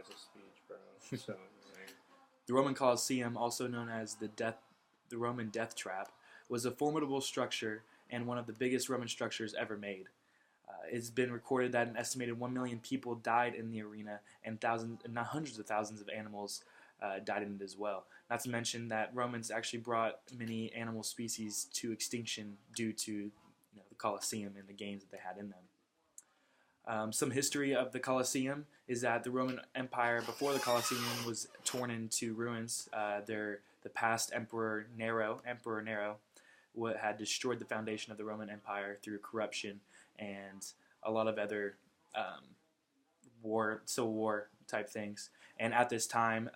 has a speech, bro. So annoying. The Roman Colosseum, also known as the Roman Death Trap, was a formidable structure and one of the biggest Roman structures ever made. It's been recorded that an estimated 1 million people died in the arena, and thousands, and not hundreds of thousands of animals died in it as well. Not to mention that Romans actually brought many animal species to extinction due to the Colosseum and the games that they had in them. Some history of the Colosseum is that the Roman Empire before the Colosseum was torn into ruins. The past Emperor Nero had destroyed the foundation of the Roman Empire through corruption and a lot of other civil war type things. And at this time,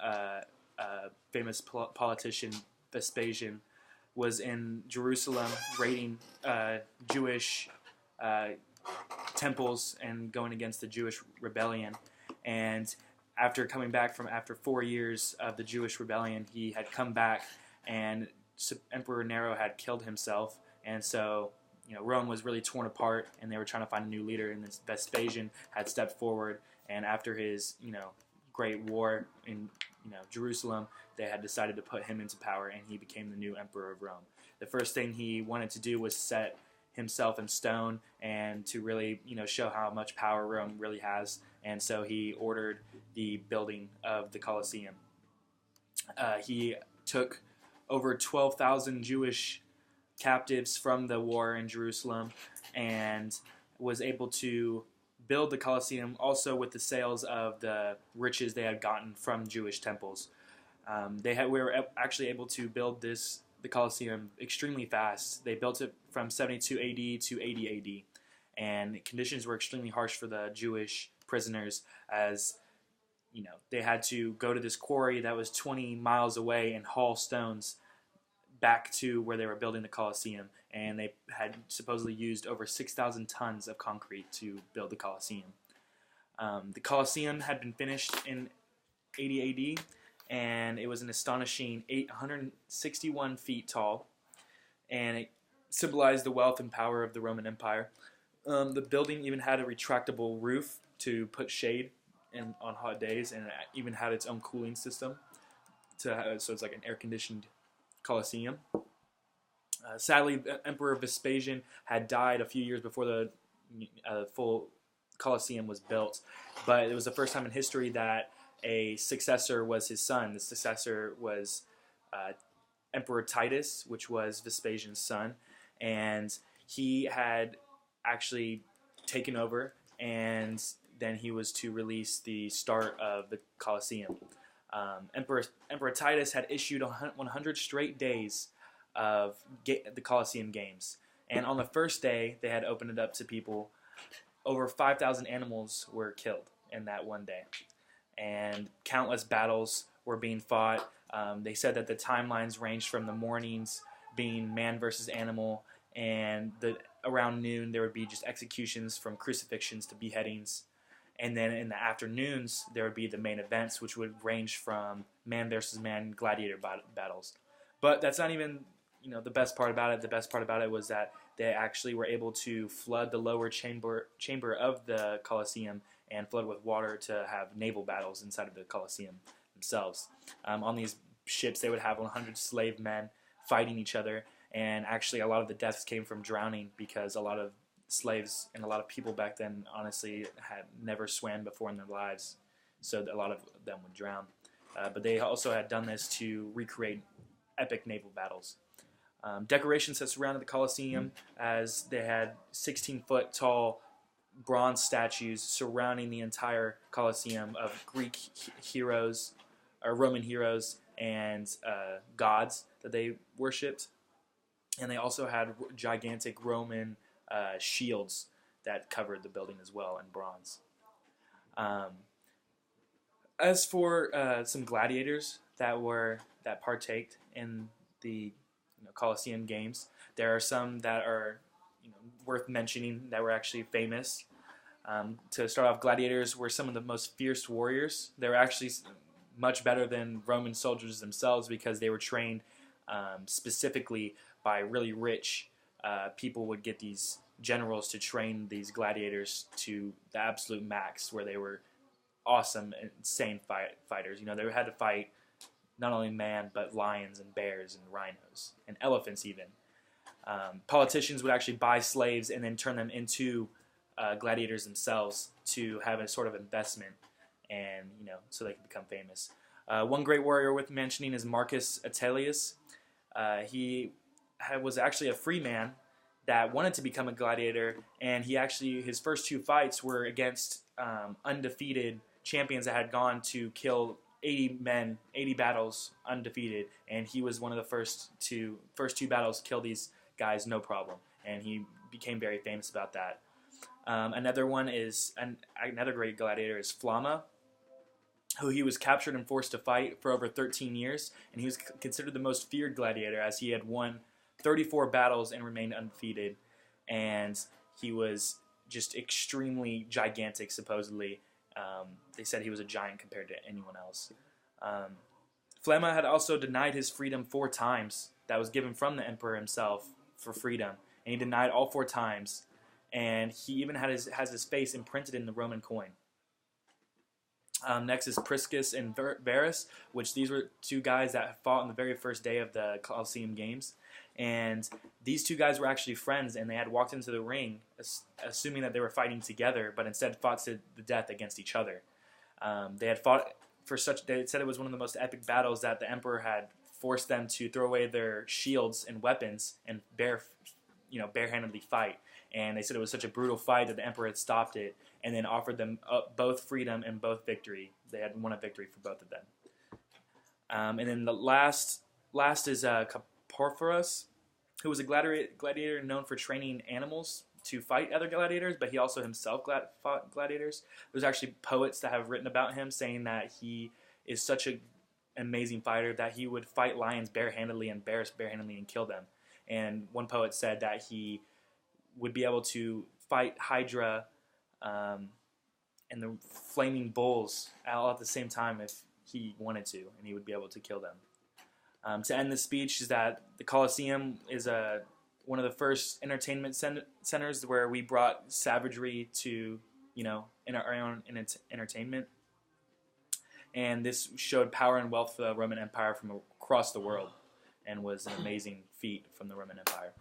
famous politician Vespasian was in Jerusalem raiding Jewish temples and going against the Jewish rebellion. And after 4 years of the Jewish rebellion, he had come back, and Emperor Nero had killed himself. And so, Rome was really torn apart, and they were trying to find a new leader. And this Vespasian had stepped forward, and after his, great war in, Jerusalem, they had decided to put him into power, and he became the new emperor of Rome. The first thing he wanted to do was set himself in stone and to really, show how much power Rome really has. And so he ordered the building of the Colosseum. He took over 12,000 Jewish captives from the war in Jerusalem and was able to build the Colosseum also with the sales of the riches they had gotten from Jewish temples. We were actually able to build the Colosseum extremely fast. They built it from 72 AD to 80 AD, and conditions were extremely harsh for the Jewish prisoners, as they had to go to this quarry that was 20 miles away and haul stones back to where they were building the Colosseum, and they had supposedly used over 6,000 tons of concrete to build the Colosseum. The Colosseum had been finished in 80 AD, and it was an astonishing 861 feet tall, and it symbolized the wealth and power of the Roman Empire. The building even had a retractable roof to put shade on hot days, and it even had its own cooling system, so it's like an air-conditioned Colosseum. Sadly, Emperor Vespasian had died a few years before the full Colosseum was built, but it was the first time in history that a successor was his son. The successor was Emperor Titus, which was Vespasian's son, and he had actually taken over, and then he was to release the start of the Colosseum. Emperor Titus had issued 100 straight days of the Colosseum Games, and on the first day they had opened it up to people. Over 5,000 animals were killed in that one day, and countless battles were being fought. They said that the timelines ranged from the mornings being man versus animal, and around noon there would be just executions, from crucifixions to beheadings. And then in the afternoons, there would be the main events, which would range from man versus man gladiator battles. But that's not even, the best part about it. The best part about it was that they actually were able to flood the lower chamber of the Colosseum and flood with water to have naval battles inside of the Colosseum themselves. On these ships, they would have 100 slave men fighting each other, and actually a lot of the deaths came from drowning, because a lot of slaves and a lot of people back then honestly had never swam before in their lives, so a lot of them would drown. But they also had done this to recreate epic naval battles. Decorations that surrounded the Colosseum, as they had 16-foot tall bronze statues surrounding the entire Colosseum of Greek heroes, or Roman heroes, and gods that they worshipped. And they also had gigantic Roman shields that covered the building as well in bronze. As for some gladiators that partaked in the Colosseum Games, there are some that are worth mentioning that were actually famous. To start off, gladiators were some of the most fierce warriors. They were actually much better than Roman soldiers themselves, because they were trained specifically by really rich people. Would get these generals to train these gladiators to the absolute max, where they were awesome, insane fighters. You know, they had to fight not only man, but lions and bears and rhinos and elephants even. Politicians would actually buy slaves and then turn them into gladiators themselves to have a sort of investment, and you know, so they could become famous. One great warrior worth mentioning is Marcus Aurelius. He was actually a free man that wanted to become a gladiator, and his first 2 fights were against undefeated champions that had gone to kill 80 men, 80 battles undefeated, and he was one of the first 2 battles kill these guys no problem, and he became very famous about that. Another great gladiator is Flama, who he was captured and forced to fight for over 13 years, and he was considered the most feared gladiator as he had won 34 battles and remained undefeated, and he was just extremely gigantic, supposedly. They said he was a giant compared to anyone else. Flama had also denied his freedom 4 times that was given from the emperor himself for freedom, and he denied all 4 times, and he even has his face imprinted in the Roman coin. Next is Priscus and Varus, which these were 2 guys that fought on the very first day of the Colosseum Games. And these 2 guys were actually friends, and they had walked into the ring assuming that they were fighting together, but instead fought to the death against each other. They had fought they said it was one of the most epic battles that the emperor had forced them to throw away their shields and weapons and barehandedly fight. And they said it was such a brutal fight that the emperor had stopped it and then offered them both freedom and both victory. They had won a victory for both of them. And then the last is Porphyros, who was a gladiator known for training animals to fight other gladiators, but he also himself fought gladiators. There's actually poets that have written about him saying that he is such an amazing fighter that he would fight lions barehandedly and bears barehandedly and kill them. And one poet said that he would be able to fight Hydra and the flaming bulls all at the same time if he wanted to, and he would be able to kill them. To end the speech is that the Colosseum is one of the first entertainment centers where we brought savagery to, in our own entertainment. And this showed power and wealth for the Roman Empire from across the world and was an amazing feat from the Roman Empire.